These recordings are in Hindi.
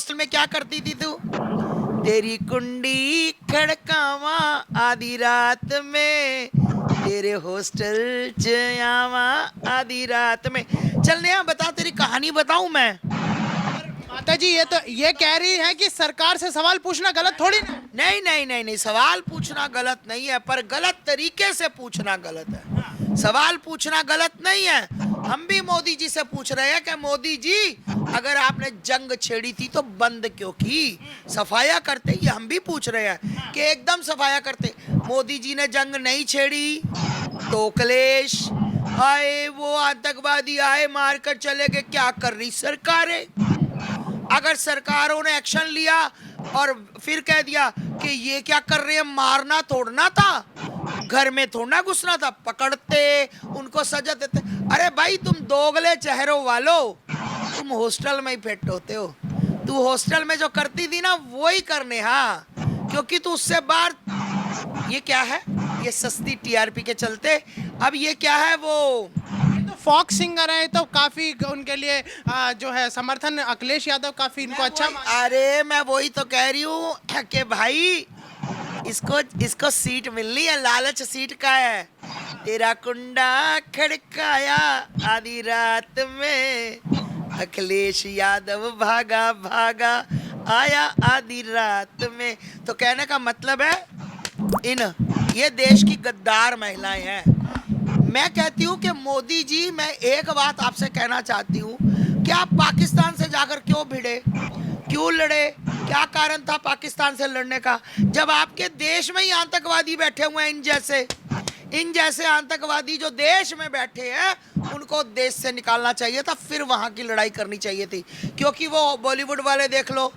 हॉस्टल में क्या करती थी तू? तेरी कुंडी खड़कावा आधी रात में, तेरे हॉस्टल च आवा आधी रात में। चल नेहा बता, तेरी कहानी बताऊं मैं? माता जी ये कह रही है कि सरकार से सवाल पूछना गलत थोड़ी ना। नहीं नहीं नहीं नहीं, सवाल पूछना गलत नहीं है, पर गलत तरीके से पूछना गलत है। सवाल पूछना गलत नहीं है। हम भी मोदी जी से पूछ रहे हैं कि मोदी जी, अगर आपने जंग छेड़ी थी तो बंद क्यों की? सफाया करते, ये हम भी पूछ रहे हैं कि एकदम सफाया करते। मोदी जी ने जंग नहीं छेड़ी तो क्लेश आए, वो आतंकवादी आए मार कर चले गए, क्या कर रही सरकारें? अगर सरकारों ने एक्शन लिया और फिर कह दिया कि ये क्या कर रहे हैं, मारना तोड़ना था, घर में थोड़ा घुसना था, पकड़ते उनको सजा देते। अरे भाई तुम दोगले चेहरों वालों, तुम हॉस्टल में ही फिट होते हो। तू हॉस्टल में जो करती थी ना वो ही करने, हाँ, क्योंकि तू उससे बाहर। ये क्या है? ये सस्ती टीआरपी के चलते। अब ये क्या है? वो तो फॉक सिंगर है तो काफी उनके लिए जो है समर्थन अखिलेश यादव काफी इनको अच्छा अरे मैं वही तो कह रही हूँ कि भाई इसको इसको सीट मिलनी है, लालच सीट का है। तेरा कुंडा खड़काया आधी रात में, अखिलेश यादव भागा भागा आया आधी रात में। तो कहने का मतलब है इन ये देश की गद्दार महिलाएं हैं। मैं कहती हूँ कि मोदी जी, मैं एक बात आपसे कहना चाहती हूँ कि आप पाकिस्तान से जाकर क्यों भिड़े, क्यों लड़े? क्या कारण था पाकिस्तान से लड़ने का, जब आपके देश में ही आतंकवादी बैठे हुए हैं? इन जैसे आतंकवादी जो देश में बैठे हैं उनको देश से निकालना चाहिए था, फिर वहां की लड़ाई करनी चाहिए थी। क्योंकि वो बॉलीवुड वाले देख लो,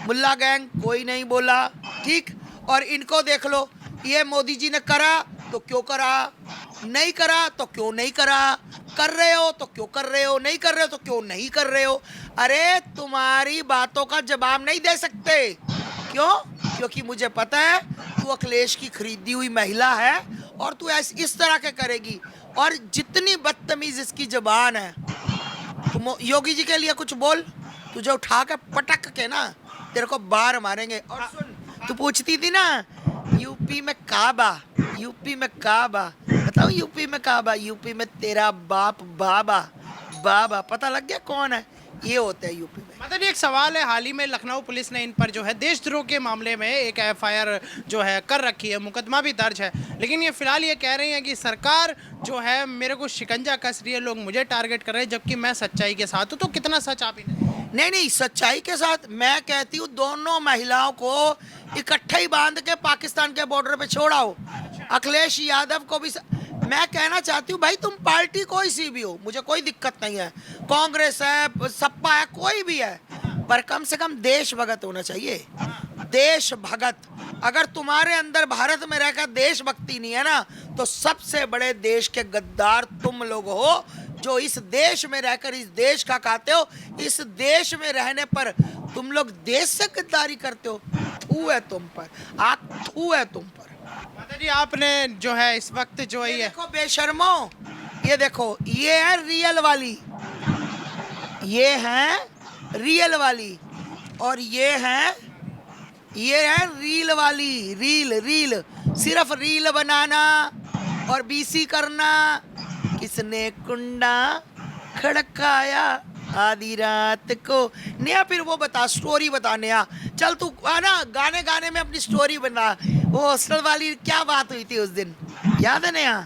मुल्ला गैंग, कोई नहीं बोला, ठीक। और इनको देख लो, ये मोदी जी ने करा तो क्यों करा, नहीं करा तो क्यों नहीं करा, कर रहे हो तो क्यों कर रहे हो, नहीं कर रहे हो तो क्यों नहीं कर रहे हो। अरे तुम्हारी बातों का जवाब नहीं दे सकते। क्यों? क्योंकि मुझे पता है तू अखिलेश की खरीदी हुई महिला है और तू ऐसे इस तरह के करेगी। और जितनी बदतमीज इसकी जबान है, तुम योगी जी के लिए कुछ बोल, तुझे उठा के पटक के ना तेरे को बार मारेंगे। और सुन, तू पूछती थी ना यूपी में काबा, यूपी में काबा, बताओ यूपी में काबा, यूपी में तेरा बाप बाबा, बाबा पता लग गया कौन है? ये होते हैं यूपी में। मतलब एक सवाल है, हाल ही में लखनऊ पुलिस ने इन पर जो है देशद्रोह के मामले में एक एफआईआर जो है कर रखी है, मुकदमा भी दर्ज है, लेकिन ये फिलहाल ये कह रही है कि सरकार जो है मेरे को शिकंजा कस रही है, लोग मुझे टारगेट कर रहे हैं, जबकि मैं सच्चाई के साथ हूँ। तो कितना सच आप नहीं नहीं, सच्चाई के साथ मैं कहती हूँ दोनों महिलाओं को इकट्ठे ही बांध के पाकिस्तान के बॉर्डर पे छोड़ाओ। अखिलेश यादव को भी मैं कहना चाहती हूँ भाई, तुम पार्टी कोई सी भी हो, मुझे कोई दिक्कत नहीं है, कांग्रेस है, सपा है, कोई भी है, पर कम से कम देश भगत होना चाहिए। देश भगत, अगर तुम्हारे अंदर भारत में रहकर देशभक्ति नहीं है ना, तो सबसे बड़े देश के गद्दार तुम लोग हो, जो इस देश में रहकर इस देश का खाते हो। इस देश में रहने पर तुम लोग देश से गद्दारी करते हो। थू है तुम पर, आग थू है तुम पर। माता जी आपने जो है इस वक्त जो है ये देखो बेशर्मो, ये देखो, ये है रियल वाली, ये है रियल वाली, और ये है रील वाली। रील रील सिर्फ रील बनाना और बीसी करना। किसने कुंडा खड़काया आधी रात को? नया फिर वो बता, स्टोरी बता नया। चल तू ना गाने गाने में अपनी स्टोरी बना। वो हॉस्टल वाली क्या बात हुई थी उस दिन, याद है नया?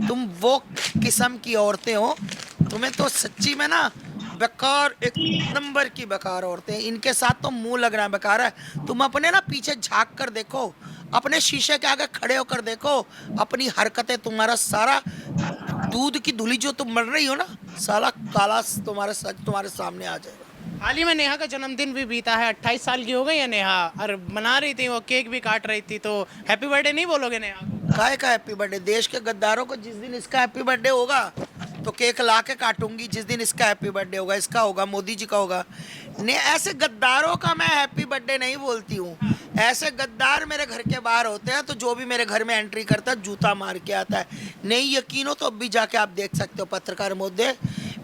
तुम वो किस्म की औरतें हो, तुम्हें तो सच्ची में ना बेकार, एक नंबर की बेकार औरतें, इनके साथ तो मुंह लगना बेकार है। तुम अपने ना पीछे झांक कर देखो, अपने शीशे के आगे खड़े होकर देखो, अपनी हरकतें, तुम्हारा सारा दूध की धुली जो तुम मर रही हो ना, साला काला तुम्हारे सामने आ जाएगा। हाल ही में नेहा का जन्मदिन भी बीता है, 28 साल की हो गई है नेहा, और मना रही थी, वो केक भी काट रही थी, तो हैप्पी बर्थडे नहीं बोलोगे नेहा को? काय का हैप्पी बर्थडे? देश के गद्दारों को जिस दिन इसका हैप्पी बर्थडे होगा तो केक ला के काटूंगी। जिस दिन इसका हैप्पी बर्थडे होगा, इसका होगा, मोदी जी का होगा, ने ऐसे गद्दारों का मैं हैप्पी बर्थडे नहीं बोलती हूँ। ऐसे गद्दार मेरे घर के बाहर होते हैं, तो जो भी मेरे घर में एंट्री करता है जूता मार के आता है। नहीं यकीन हो तो अब भी जाके आप देख सकते हो, पत्रकार महोदय,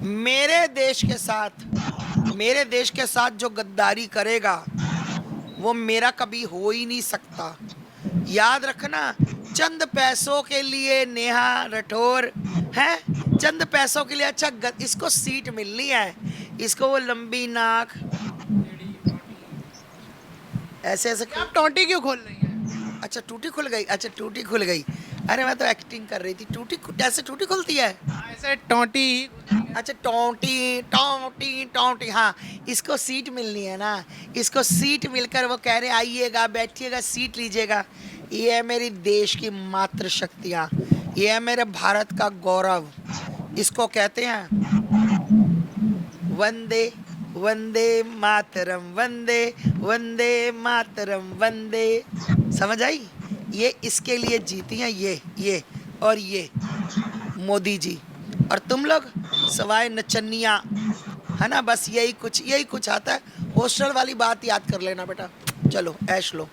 मेरे देश के साथ मेरे देश के साथ जो गद्दारी करेगा वो मेरा कभी हो ही नहीं सकता। याद रखना, चंद पैसों के लिए नेहा राठौर है, चंद पैसों के लिए अच्छा इसको सीट मिलनी है, इसको वो लंबी नाक ऐसे ऐसे आप टोंटी क्यों खोल रही हैं? अच्छा टूटी खुल गई, अच्छा टूटी खुल गई। अरे मैं तो एक्टिंग कर रही थी। टूटी ऐसे टूटी खुलती है? ऐसे टोंटी ही। अच्छा टोंटी टोंटी टोंटी, हाँ इसको सीट मिलनी है ना, इसको सीट मिलकर वो कह रहे आइएगा बैठिएगा सीट लीजिएगा। ये है मेरी देश की मातृ शक्तियाँ, ये है मेरे भारत का गौरव। इसको कहते हैं वंदे वंदे मातरम, वंदे वंदे मातरम वंदे। समझ आई? ये इसके लिए जीती हैं ये और ये मोदी जी। और तुम लोग सवाए नचनिया, है ना, बस यही कुछ आता है। हॉस्टल वाली बात याद कर लेना बेटा। चलो ऐश लो।